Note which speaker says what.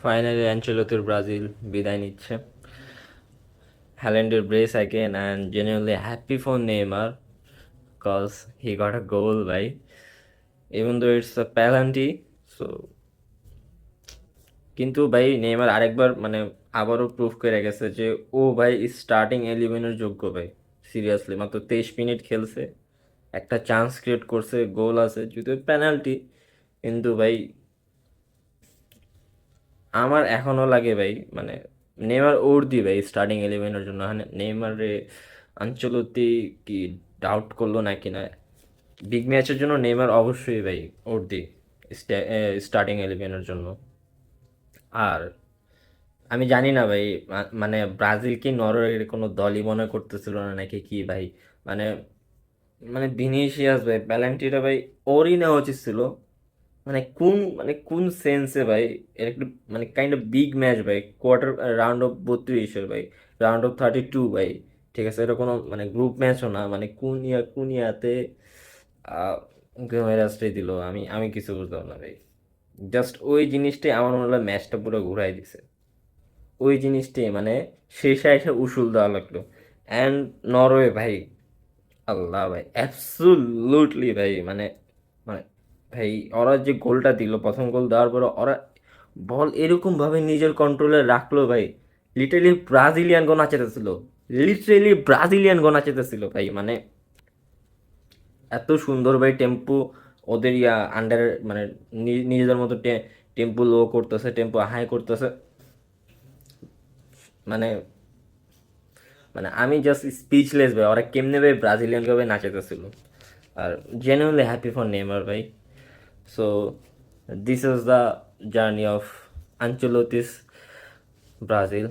Speaker 1: Finally অ্যানচেলত্তির Brazil বিদায় নিচ্ছে। হ্যাল্যান্ডের brace again and genuinely happy for Neymar cause he got a goal ভাই, even though it's a penalty. So কিন্তু ভাই Neymar আরেকবার মানে আবারও প্রুভ করে গেছে যে ও ভাই স্টার্টিং 11-এর যোগ্য ভাই। সিরিয়াসলি মাত্র 23 মিনিট খেলছে, একটা চান্স ক্রিয়েট করছে, গোল আছে যদিও পেনাল্টি, কিন্তু ভাই আমার এখনো লাগে ভাই মানে নেইমার দি ভাই স্টার্টিং 11-এর জন্য। মানে নেইমারে আনচেলত্তি কি ডাউট করলো নাকি না? বিগ ম্যাচের জন্য নেইমার অবশ্যই ভাই দি স্টার্টিং 11-এর জন্য। আর আমি জানি না ভাই, মানে ব্রাজিল কি নরওয়ের কোনো দলই মনে করতেছিল না নাকি কি ভাই? মানে মানে ভিনিসিয়াস ভাই প্যালেন্টিটা ভাই ওরই নেওয়া উচিত ছিল। মানে কোন সেন্সে ভাই? এর একটু মানে কাইন্ড অফ বিগ ম্যাচ ভাই, কোয়ার্টার রাউন্ড অফ 32-এর ভাই, রাউন্ড অফ 32 ভাই। ঠিক আছে, এটা কোনো মানে গ্রুপ ম্যাচও না, মানে কোন ইয়াতে মেরাজটাই দিল, আমি কিছু বুঝলাম না ভাই। জাস্ট ওই জিনিসটাই আমার মনে হলো ম্যাচটা পুরো ঘুরাই দিছে। ওই জিনিসটাই মানে শেষে এসে উসুল দেওয়া লাগলো। অ্যান্ড নরওয়ে ভাই, আল্লাহ ভাই অ্যাবসুলুটলি ভাই মানে মানে ভাই ওরা যে গোলটা দিল, প্রথম গোল দেওয়ার পরে ওরা বল এরকম ভাবে নিজের কন্ট্রোলে রাখলো ভাই, লিটারেলি ব্রাজিলিয়ান গো নাচেতেছিল ভাই। মানে এত সুন্দর ভাই টেম্পো ওদের আন্ডার, মানে নিজেদের মতো টেম্পো লো করতেছে, টেম্পো হাই করতেছে। মানে মানে আমি জাস্ট স্পিচলেস ভাই, ওরা কেমনে ভাই ব্রাজিলিয়ান ভাবে নাচেতেছিল। আর জেনুইনলি হ্যাপি ফর নেইমার ভাই। So this is the journey of Ancelotti's Brazil.